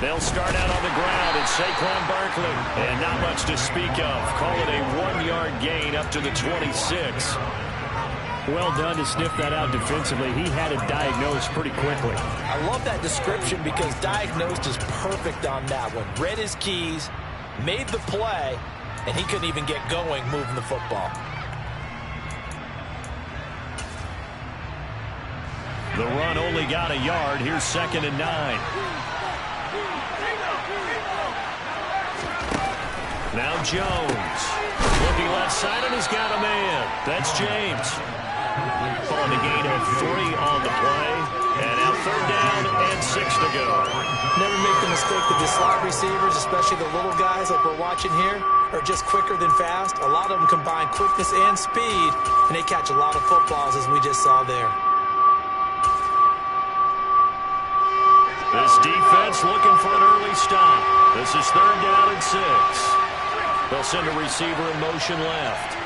They'll start out on the ground. It's Saquon Barkley. And not much to speak of. Call it a 1-yard gain up to the 26. Well done to sniff that out defensively. He had it diagnosed pretty quickly. I love that description because diagnosed is perfect on that one. Read his keys, made the play, and he couldn't even get going moving the football. The run only got a yard. Here's 2nd and 9. Now Jones. Looking left side, and he's got a man. That's James. Calling a gain of 3 on the play. And now 3rd down and 6 to go. Never make the mistake that the slot receivers, especially the little guys like we're watching here, are just quicker than fast. A lot of them combine quickness and speed, and they catch a lot of footballs, as we just saw there. This defense looking for an early stop. This is 3rd down and 6. They'll send a receiver in motion left.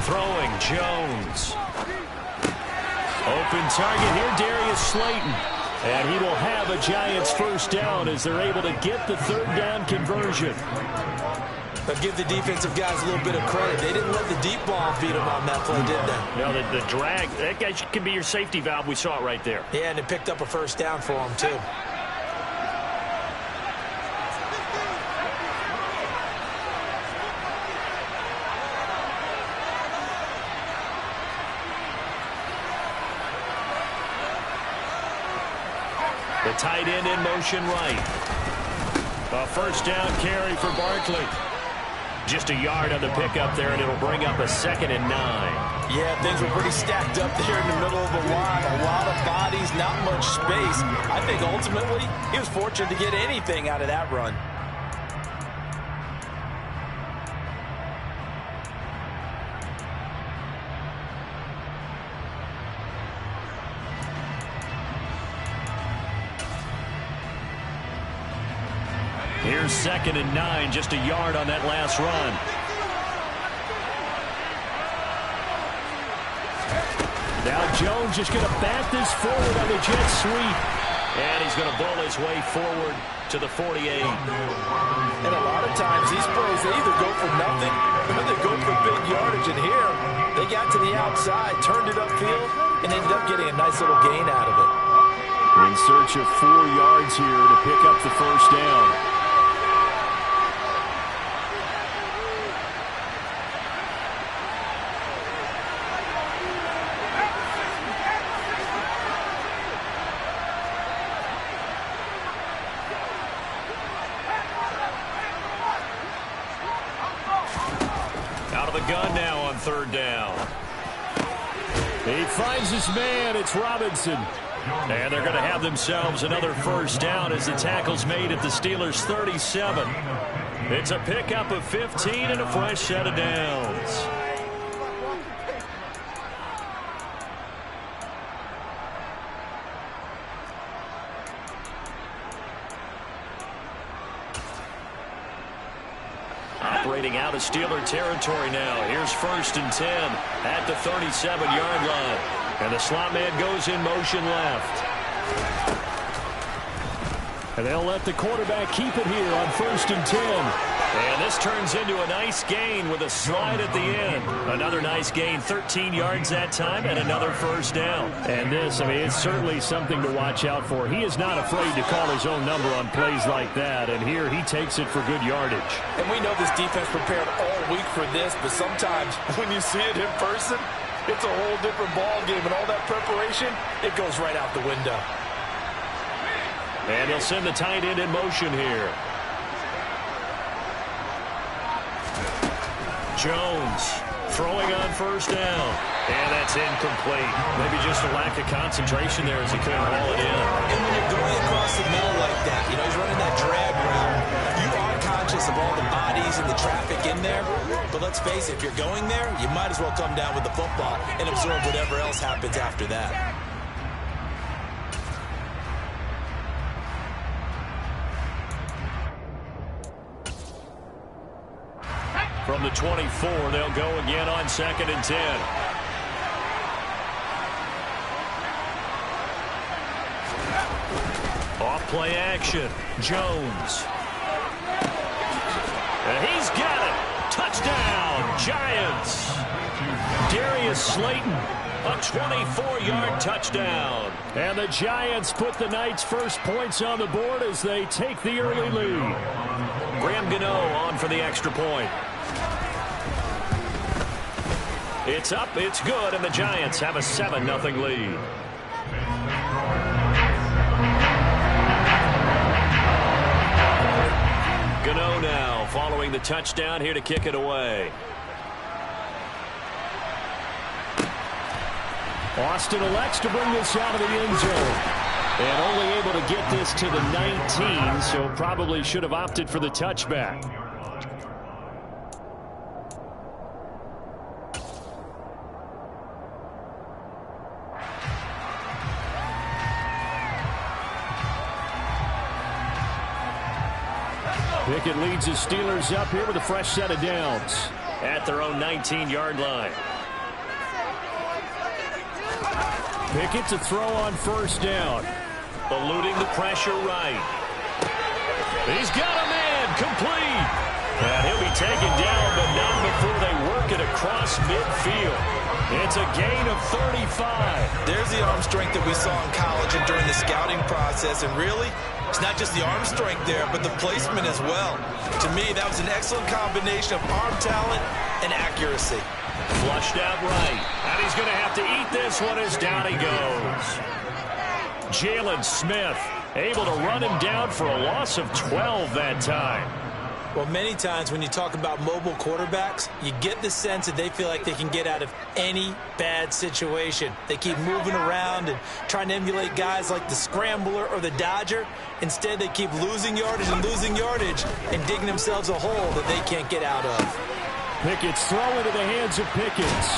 Throwing Jones. Open target here, Darius Slayton. And he will have a Giants 1st down as they're able to get the 3rd down conversion. But give the defensive guys a little bit of credit. They didn't let the deep ball beat them on that play, did they? No, the drag, that guy can be your safety valve. We saw it right there. Yeah, and it picked up a 1st down for them, too. The tight end in motion right. A 1st down carry for Barkley. Just a yard on the pickup there, and it'll bring up a 2nd and 9. Yeah, things were pretty stacked up there in the middle of the line. A lot of bodies, not much space. I think ultimately he was fortunate to get anything out of that run. Here's 2nd and 9, just a yard on that last run. Now Jones just going to bat this forward on the jet sweep. And he's going to bowl his way forward to the 48. And a lot of times these plays, they either go for nothing or they go for big yardage. And here, they got to the outside, turned it upfield, and ended up getting a nice little gain out of it. In search of 4 yards here to pick up the 1st down. Gun now on 3rd down. He finds his man. It's Robinson. And they're going to have themselves another 1st down as the tackle's made at the Steelers' 37. It's a pickup of 15 and a fresh set of downs. Operating out of Steeler territory now. Here's 1st and 10 at the 37-yard line. And the slot man goes in motion left. And they'll let the quarterback keep it here on 1st and 10. And this turns into a nice gain with a slide at the end. Another nice gain, 13 yards that time, and another 1st down. And this, I mean, it's certainly something to watch out for. He is not afraid to call his own number on plays like that. And here he takes it for good yardage. And we know this defense prepared all week for this, but sometimes when you see it in person, it's a whole different ball game. And all that preparation, it goes right out the window. And he'll send the tight end in motion here. Jones throwing on 1st down. And that's incomplete. Maybe just a lack of concentration there as he couldn't haul it in. And when you're going across the middle like that, you know, he's running that drag route. You are conscious of all the bodies and the traffic in there. But let's face it, if you're going there, you might as well come down with the football and absorb whatever else happens after that. From the 24, they'll go again on 2nd and 10. Off play action. Jones. And he's got it. Touchdown, Giants. Darius Slayton, a 24-yard touchdown. And the Giants put the Knights' first points on the board as they take the early lead. Graham Gano on for the extra point. It's up, it's good, and the Giants have a 7-0 lead. Gano now following the touchdown here to kick it away. Austin elects to bring this out of the end zone. And only able to get this to the 19, so probably should have opted for the touchback. Pickett leads his Steelers up here with a fresh set of downs. At their own 19-yard line. Pickett to throw on first down. Eluding the pressure right. He's got a man complete. And he'll be taken down, but not before they work it across midfield. It's a gain of 35. There's the arm strength that we saw in college and during the scouting process. And really, it's not just the arm strength there, but the placement as well. To me, that was an excellent combination of arm talent and accuracy. Flushed out right. And he's going to have to eat this one as down he goes. Jalen Smith able to run him down for a loss of 12 that time. Well, many times when you talk about mobile quarterbacks, you get the sense that they feel like they can get out of any bad situation. They keep moving around and trying to emulate guys like the Scrambler or the Dodger. Instead, they keep losing yardage and digging themselves a hole that they can't get out of. Pickett's throw into the hands of Pickens.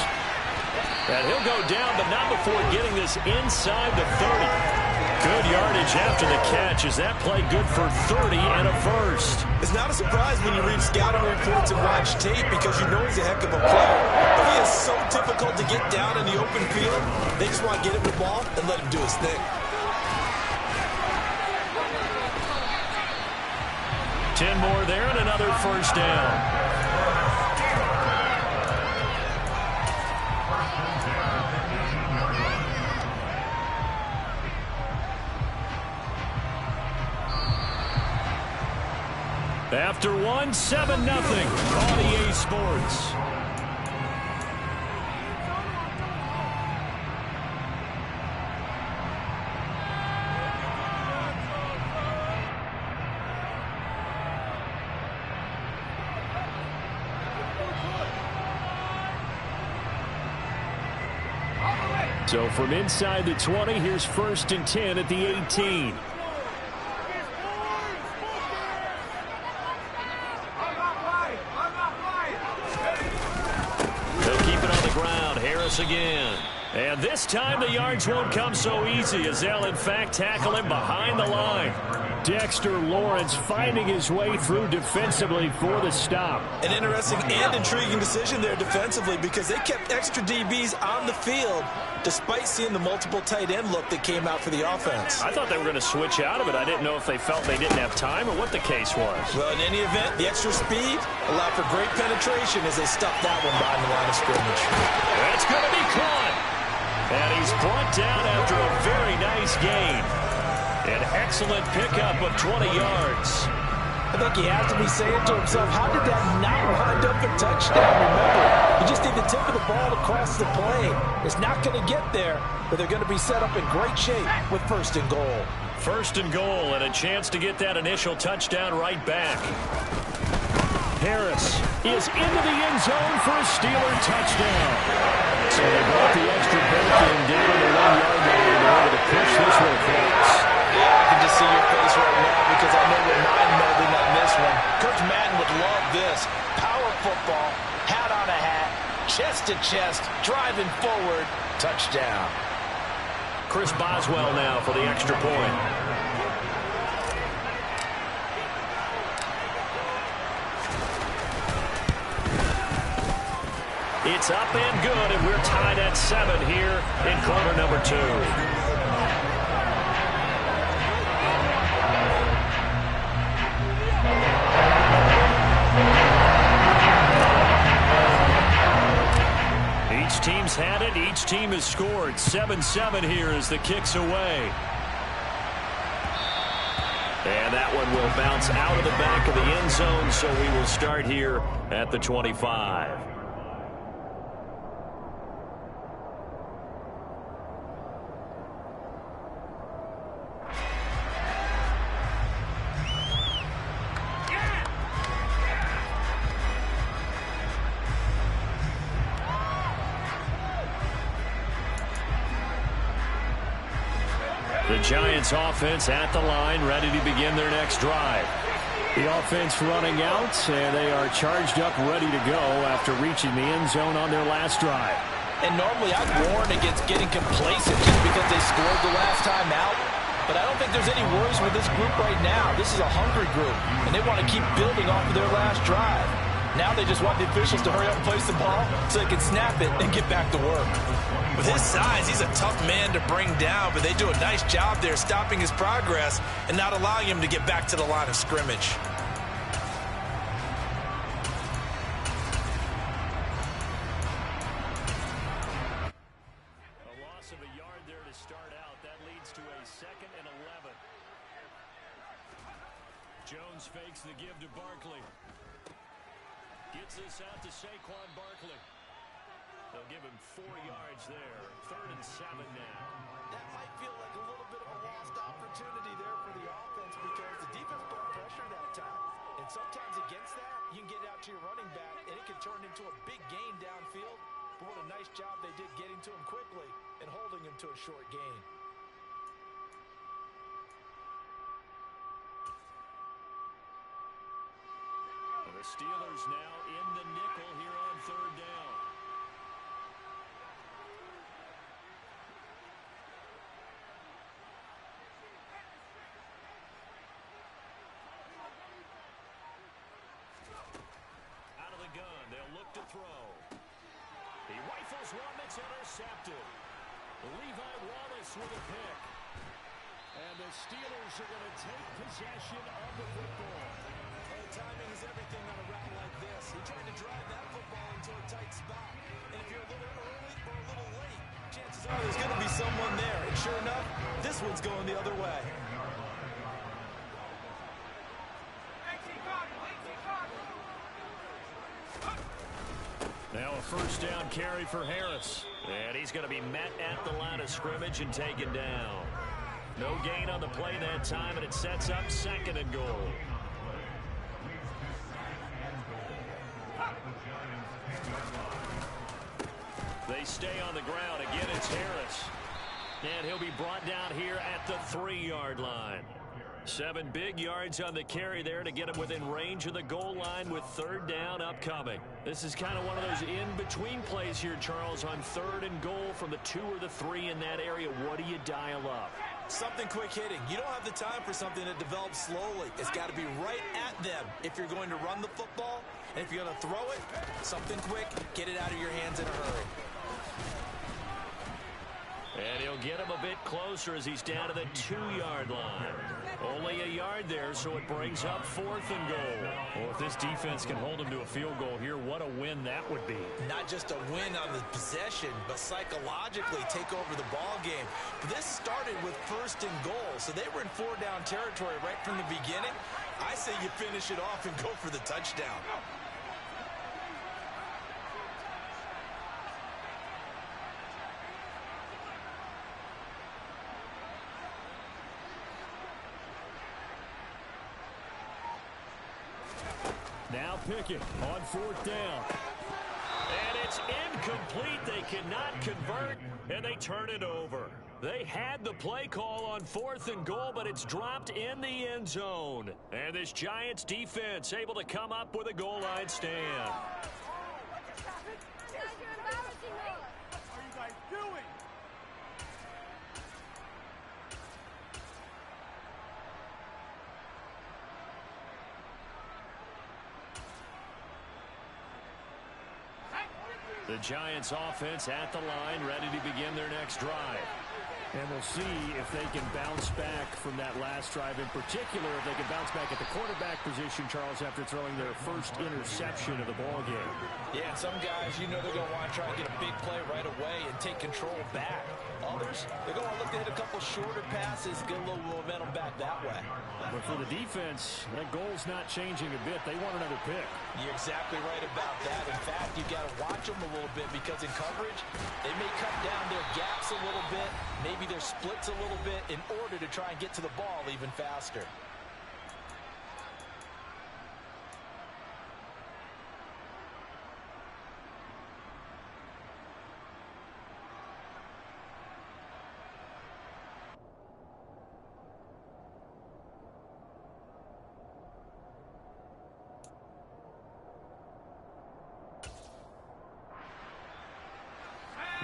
And he'll go down, but not before getting this inside the 30. Good yardage after the catch. Is that play good for 30 and a first? It's not a surprise when you read scouting reports and watch tape because you know he's a heck of a player. But he is so difficult to get down in the open field. They just want to get him the ball and let him do his thing. 10 more there and another first down. After one, 7-0 on EA Sports. So from inside the 20, here's 1st and 10 at the 18. Again. And this time the yards won't come so easy as they'll in fact tackle him behind the line. Dexter Lawrence finding his way through defensively for the stop. An interesting and intriguing decision there defensively because they kept extra DBs on the field despite seeing the multiple tight end look that came out for the offense. I thought they were going to switch out of it. I didn't know if they felt they didn't have time or what the case was. Well, in any event, the extra speed allowed for great penetration as they stuffed that one behind the line of scrimmage. That's going to be caught. And he's brought down after a very nice gain. An excellent pickup of 20 yards. I think he has to be saying to himself, how did that not wind up a touchdown? Remember, you just need the tip of the ball to cross the plane. It's not going to get there, but they're going to be set up in great shape with 1st and goal. 1st and goal and a chance to get that initial touchdown right back. Harris is into the end zone for a Steeler touchdown. So they brought the extra bacon down to the 1-yard line in order to push this one across. Yeah, I can just see your face right now because I know we're mind-melding on this one. Coach Madden would love this. Power football, hat on a hat, chest to chest, driving forward, touchdown. Chris Boswell now for the extra point. It's up and good, and we're tied at 7 here in quarter number 2. Both teams had it. Each team has scored. 7-7 here as the kick's away. And that one will bounce out of the back of the end zone, so we will start here at the 25. The Giants offense at the line, ready to begin their next drive. The offense running out, and they are charged up, ready to go after reaching the end zone on their last drive. And normally I'd warn against getting complacent just because they scored the last time out. But I don't think there's any worries with this group right now. This is a hungry group, and they want to keep building off of their last drive. Now they just want the officials to hurry up and place the ball so they can snap it and get back to work. With his size, he's a tough man to bring down, but they do a nice job there stopping his progress and not allowing him to get back to the line of scrimmage. A loss of a yard there to start out. That leads to a 2nd and 11. Jones fakes the give to Barkley. Gets this out to Saquon Barkley. They'll give him 4 yards there. 3rd and 7 now. That might feel like a little bit of a lost opportunity there for the offense because the defense brought pressure that time. And sometimes against that, you can get out to your running back, and it can turn into a big gain downfield. But what a nice job they did getting to him quickly and holding him to a short gain. The Steelers now in the nickel here on 3rd down. Out of the gun, they'll look to throw. He rifles one that's intercepted. Levi Wallace with a pick. And the Steelers are going to take possession of the football. Timing is everything on a route like this. You're trying to drive that football into a tight spot. And if you're a little early or a little late, chances are there's going to be someone there. And sure enough, this one's going the other way. Now a 1st down carry for Harris. And he's going to be met at the line of scrimmage and taken down. No gain on the play that time, and it sets up 2nd and goal. They stay on the ground. Again, it's Harris. And he'll be brought down here at the 3-yard line. 7 big yards on the carry there to get him within range of the goal line with 3rd down upcoming. This is kind of one of those in-between plays here, Charles, on 3rd and goal from the 2 or the 3 in that area. What do you dial up? Something quick hitting. You don't have the time for something that develops slowly. It's got to be right at them if you're going to run the football. And if you're going to throw it, something quick, get it out of your hands in a hurry. And he'll get him a bit closer as he's down to the 2-yard line. Only a yard there, so it brings up 4th and goal. Well, if this defense can hold him to a field goal here, what a win that would be. Not just a win on the possession, but psychologically take over the ball game. But this started with 1st and goal, so they were in 4-down territory right from the beginning. I say you finish it off and go for the touchdown. Now Pickett on 4th down. And it's incomplete. They cannot convert, and they turn it over. They had the play call on 4th and goal, but it's dropped in the end zone. And this Giants defense able to come up with a goal line stand. The Giants offense at the line, ready to begin their next drive. And we'll see if they can bounce back from that last drive. In particular, if they can bounce back at the quarterback position, Charles, after throwing their first interception of the ballgame. Yeah, and some guys, you know they're going to want to try and get a big play right away and take control back. Others, they're going to look to hit a couple shorter passes, get a little momentum back that way. But for the defense, that goal's not changing a bit. They want another pick. You're exactly right about that. In fact, you've got to watch them a little bit because in coverage, they may cut down their gaps a little bit, maybe their splits a little bit in order to try and get to the ball even faster.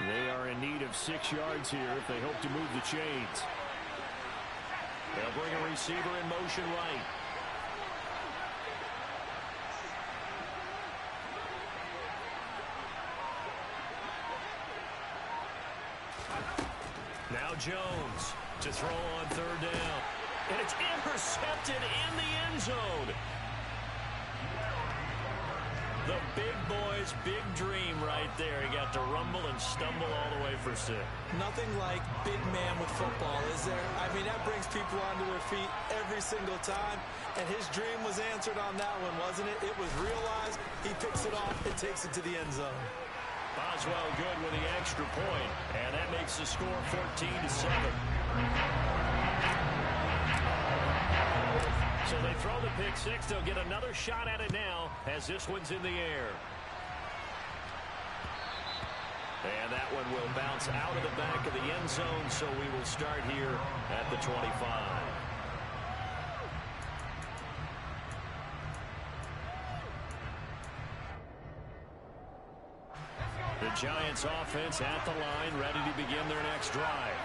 They are in need of 6 yards here if they hope to move the chains. They'll bring a receiver in motion right. Now Jones to throw on third down. And it's intercepted in the end zone. The big boy's big dream right there. He got to rumble and stumble all the way for 6. Nothing like big man with football, is there? I mean, that brings people onto their feet every single time. And his dream was answered on that one, wasn't it? It was realized. He picks it off and takes it to the end zone. Boswell good with the extra point. And that makes the score 14-7. So they throw the pick 6. They'll get another shot at it now as this one's in the air. And that one will bounce out of the back of the end zone, so we will start here at the 25. The Giants offense at the line, ready to begin their next drive.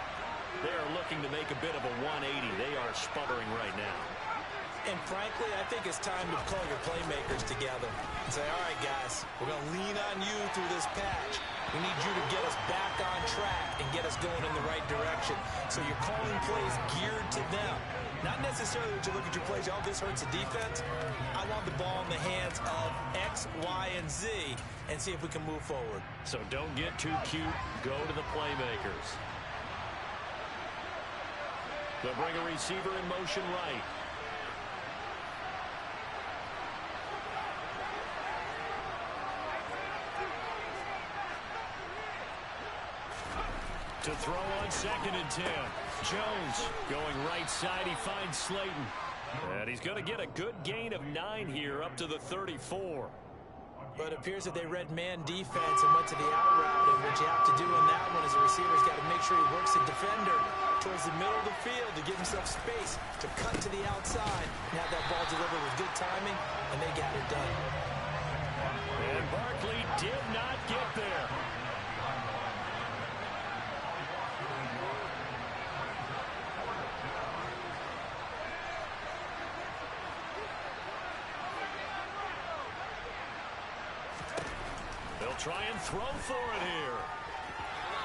They are looking to make a bit of a 180. They are sputtering right now. And frankly, I think it's time to call your playmakers together and say, all right, guys, we're going to lean on you through this patch. We need you to get us back on track and get us going in the right direction. So you're calling plays geared to them. Not necessarily that you look at your plays, oh, this hurts the defense. I want the ball in the hands of X, Y, and Z and see if we can move forward. So don't get too cute. Go to the playmakers. They'll bring a receiver in motion right. To throw on 2nd and 10. Jones going right side. He finds Slayton. And he's going to get a good gain of 9 here up to the 34. But it appears that they read man defense and went to the out route. And what you have to do in that one as a receiver is got to make sure he works the defender towards the middle of the field to give himself space to cut to the outside and have that ball delivered with good timing, and they got it done. And Barkley did not get there. They'll try and throw for it here.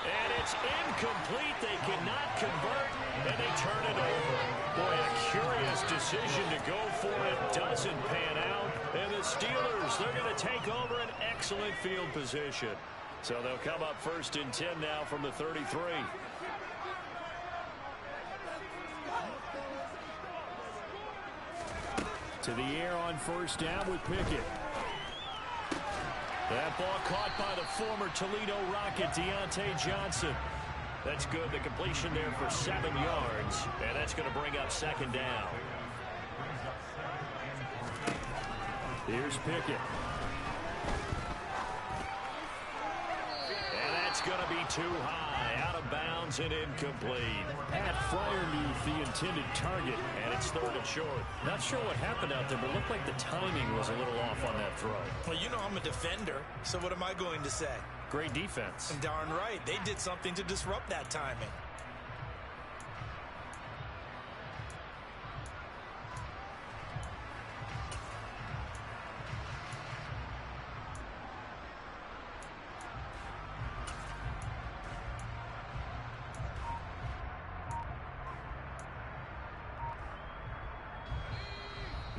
And it's incomplete. They cannot convert, and they turn it over. Boy, a curious decision to go for it. Doesn't pan out. And the Steelers, they're going to take over an excellent field position. So they'll come up 1st and 10 now from the 33. To the air on 1st down with Pickett. That ball caught by the former Toledo Rocket, Deontay Johnson. That's good. The completion there for 7 yards. And that's going to bring up 2nd down. Here's Pickett. And that's going to be too high. Out of bounds and incomplete. Pat Freiermuth, the intended target. And it's 3rd and short. Not sure what happened out there, but it looked like the timing was a little off on that throw. Well, you know I'm a defender, so what am I going to say? Great defense. And darn right, they did something to disrupt that timing.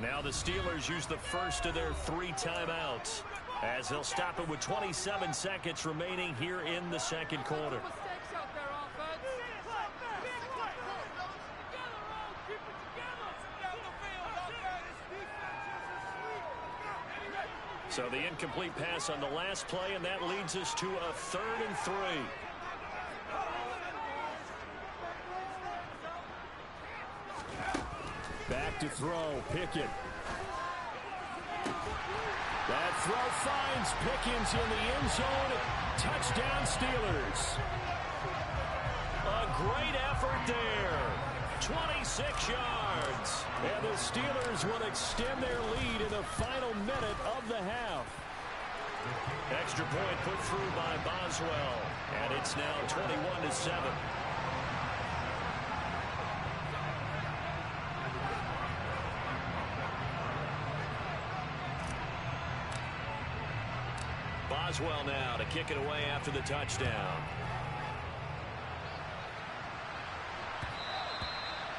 Now the Steelers use the first of their 3 timeouts as they'll stop it with 27 seconds remaining here in the second quarter. So the incomplete pass on the last play, and that leads us to a 3rd and 3. Back to throw, Pickett. That throw finds Pickens in the end zone. Touchdown, Steelers. A great effort there. 26 yards. And the Steelers will extend their lead in the final minute of the half. Extra point put through by Boswell. And it's now 21-7. Boswell now to kick it away after the touchdown.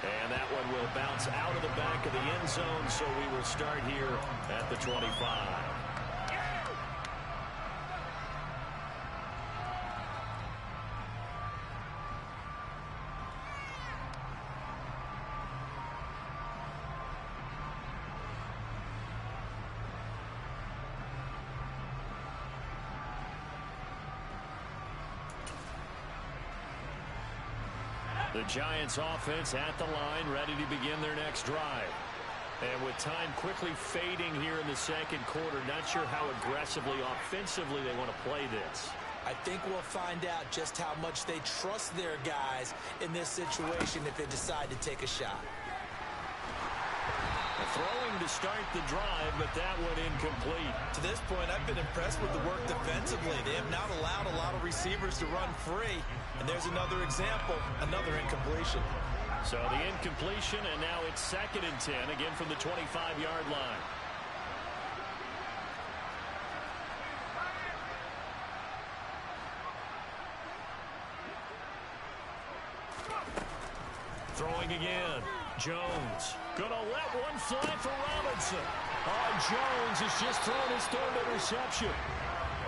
And that one will bounce out of the back of the end zone, so we will start here at the 25. The Giants offense at the line, ready to begin their next drive. And with time quickly fading here in the second quarter, not sure how aggressively, offensively they want to play this. I think we'll find out just how much they trust their guys in this situation if they decide to take a shot. Throwing to start the drive, but that one incomplete. To this point, I've been impressed with the work defensively. They have not allowed a lot of receivers to run free. And there's another example, another incompletion. So the incompletion, and now it's 2nd and 10, again from the 25-yard line. Throwing again. Jones gonna let one fly for Robinson. Oh, Jones has just thrown his 3rd interception.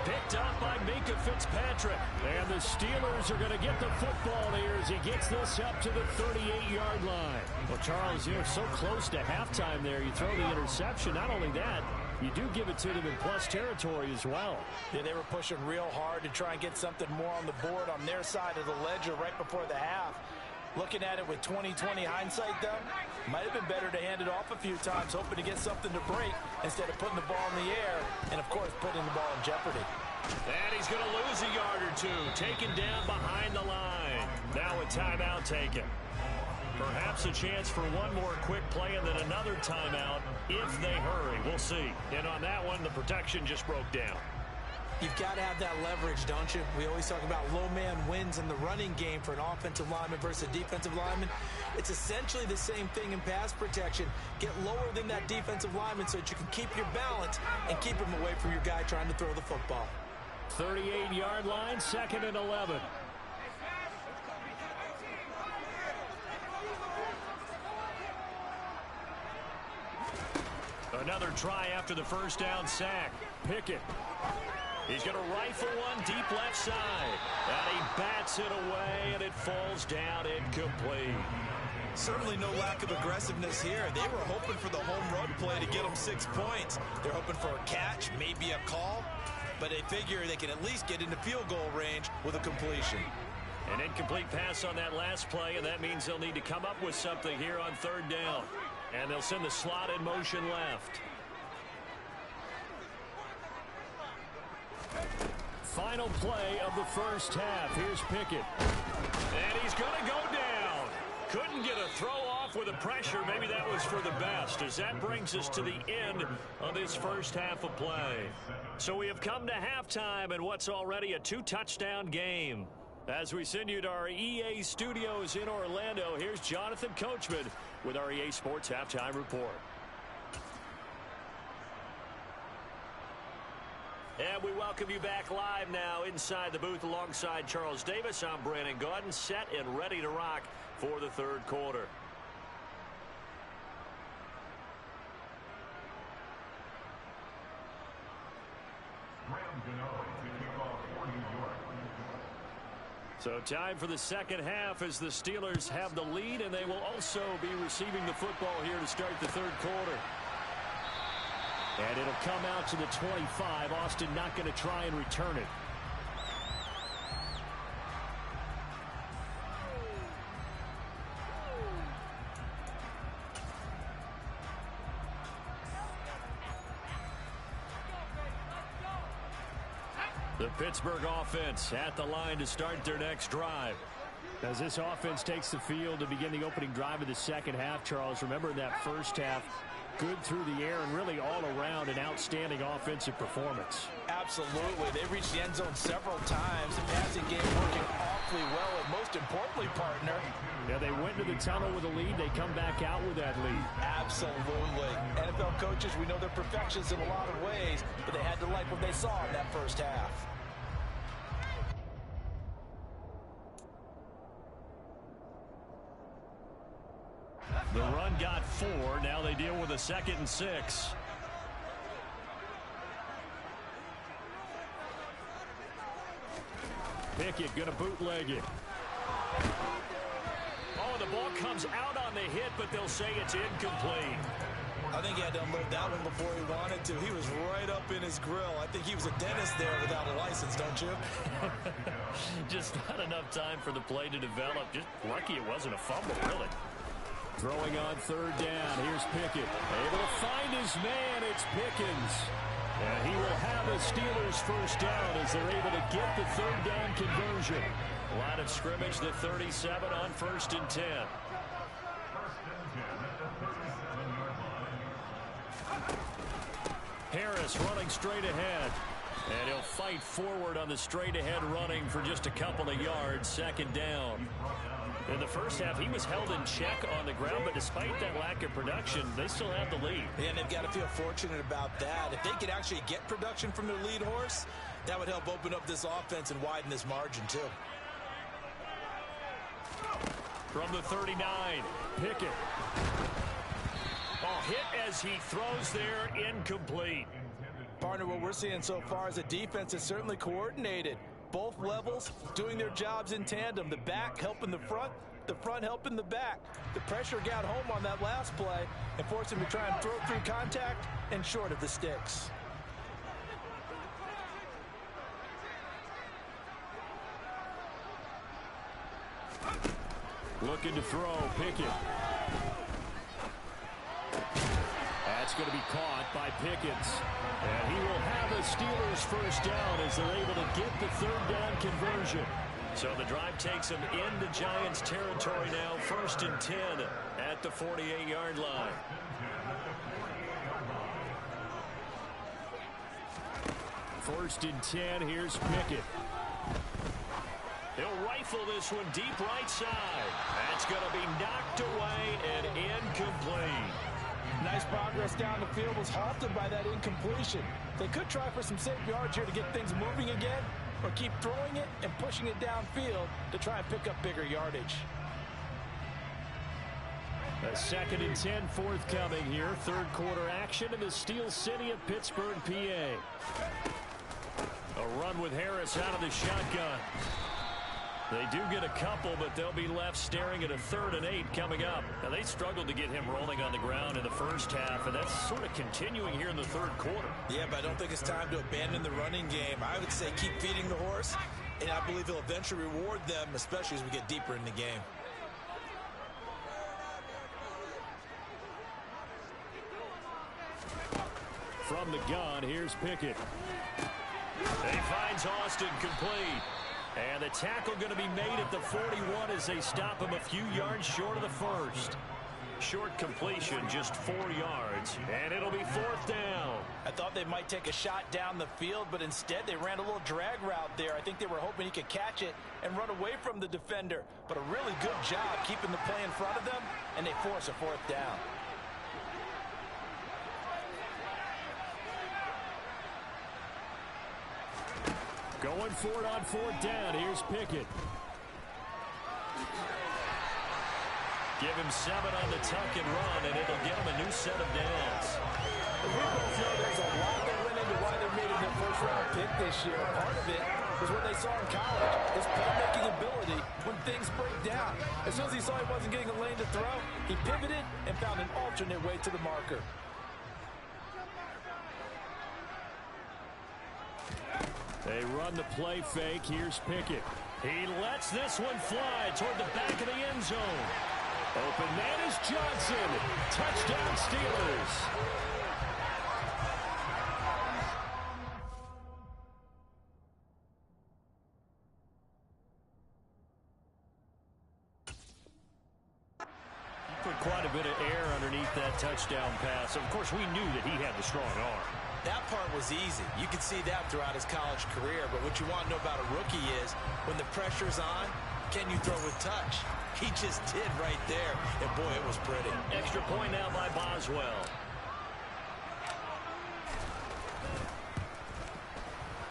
Picked up by Minkah Fitzpatrick. And the Steelers are going to get the football here as he gets this up to the 38-yard line. Well, Charles, you're so close to halftime there. You throw the interception. Not only that, you do give it to them in plus territory as well. Yeah, they were pushing real hard to try and get something more on the board on their side of the ledger right before the half. Looking at it with 20/20 hindsight, though, might have been better to hand it off a few times, hoping to get something to break instead of putting the ball in the air and, of course, putting the ball in jeopardy. And he's going to lose a yard or two, taken down behind the line. Now a timeout taken. Perhaps a chance for one more quick play and then another timeout if they hurry. We'll see. And on that one, the protection just broke down. You've got to have that leverage, don't you? We always talk about low man wins in the running game for an offensive lineman versus a defensive lineman. It's essentially the same thing in pass protection. Get lower than that defensive lineman so that you can keep your balance and keep him away from your guy trying to throw the football. 38-yard line, 2nd and 11. Another try after the first down sack. Pickett. He's going to rifle one deep left side. And he bats it away, and it falls down incomplete. Certainly no lack of aggressiveness here. They were hoping for the home run play to get them 6 points. They're hoping for a catch, maybe a call. But they figure they can at least get into field goal range with a completion. An incomplete pass on that last play, and that means they'll need to come up with something here on 3rd down. And they'll send the slot in motion left. Final play of the first half. Here's Pickett. And he's going to go down. Couldn't get a throw off with the pressure. Maybe that was for the best, as that brings us to the end of this first half of play. So we have come to halftime in what's already a 2-touchdown game. As we send you to our EA studios in Orlando, here's Jonathan Coachman with our EA Sports Halftime Report. And we welcome you back live now inside the booth alongside Charles Davis. I'm Brandon Gaudin, set and ready to rock for the third quarter. So time for the second half as the Steelers have the lead, and they will also be receiving the football here to start the third quarter. And it'll come out to the 25. Austin not going to try and return it. The Pittsburgh offense at the line to start their next drive. As this offense takes the field to begin the opening drive of the second half, Charles, remember in that first half, good through the air and really all around an outstanding offensive performance. Absolutely. They reached the end zone several times. The passing game working awfully well, and most importantly, partner. Yeah, they went into the tunnel with a lead. They come back out with that lead. Absolutely. NFL coaches, we know they're perfectionists in a lot of ways, but they had to like what they saw in that first half. The run got 4. Now they deal with a 2nd and 6. Pickett going to bootleg it. Oh, the ball comes out on the hit, but they'll say it's incomplete. I think he had to unload that one before he wanted to. He was right up in his grill. I think he was a dentist there without a license, don't you? Just not enough time for the play to develop. Just lucky it wasn't a fumble, really. Throwing on third down. Here's Pickett. Able to find his man. It's Pickens. And he will have a Steelers first down as they're able to get the third down conversion. Line of scrimmage, the 37 on 1st and 10. Harris running straight ahead. And he'll fight forward on the straight-ahead running for just a couple of yards. 2nd down. In the first half, he was held in check on the ground, but despite that lack of production, they still have the lead. And they've got to feel fortunate about that. If they could actually get production from their lead horse, that would help open up this offense and widen this margin, too. From the 39, Pickett. Oh, hit as he throws there, incomplete. Partner, what we're seeing so far is a defense that's certainly coordinated. Both levels doing their jobs in tandem. The back helping the front helping the back. The pressure got home on that last play and forced him to try and throw through contact and short of the sticks. Looking to throw, Pickett. That's going to be caught by Pickens. And he will have a Steelers first down as they're able to get the third down conversion. So the drive takes them into Giants territory now. 1st and 10 at the 48-yard line. First and 10, here's Pickett. He'll rifle this one deep right side. That's going to be knocked away and incomplete. Nice progress down the field, was halted by that incompletion. They could try for some safe yards here to get things moving again, or keep throwing it and pushing it downfield to try and pick up bigger yardage. A 2nd and 10 forthcoming here. Third quarter action in the Steel City of Pittsburgh, PA. A run with Harris out of the shotgun. They do get a couple, but they'll be left staring at a 3rd and 8 coming up. Now, they struggled to get him rolling on the ground in the first half, and that's sort of continuing here in the third quarter. Yeah, but I don't think it's time to abandon the running game. I would say keep feeding the horse, and I believe he'll eventually reward them, especially as we get deeper in the game. From the gun, here's Pickett. He finds Austin complete. And the tackle going to be made at the 41 as they stop him a few yards short of the first. Short completion, just 4 yards, and it'll be 4th down. I thought they might take a shot down the field, but instead they ran a little drag route there. I think they were hoping he could catch it and run away from the defender. But a really good job keeping the play in front of them, and they force a 4th down. Going for it on 4th down. Here's Pickett. Give him 7 on the tuck and run, and it'll give him a new set of downs. We both know there's a lot that went into why they made it their first-round pick this year. Part of it was what they saw in college, his playmaking ability. things break down. As soon as he saw he wasn't getting a lane to throw, he pivoted and found an alternate way to the marker. They run the play fake. Here's Pickett. He lets this one fly toward the back of the end zone. Open man is Johnson. Touchdown Steelers. Quite a bit of air underneath that touchdown pass. Of course, we knew that he had the strong arm. That part was easy. You could see that throughout his college career. But what you want to know about a rookie is when the pressure's on, can you throw with touch? He just did right there. And, boy, it was pretty. Extra point now by Boswell.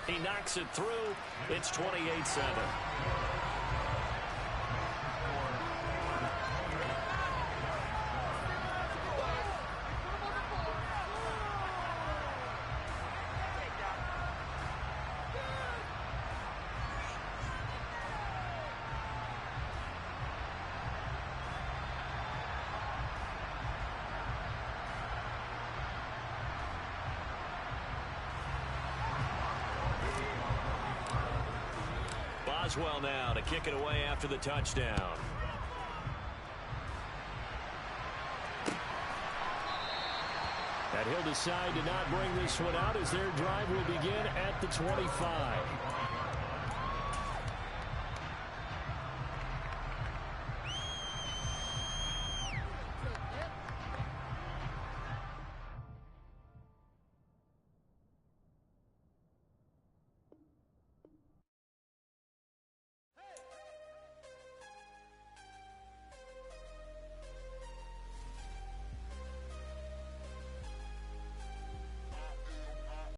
He knocks it through. It's 28-7. Boswell now to kick it away after the touchdown. And he'll decide to not bring this one out as their drive will begin at the 25.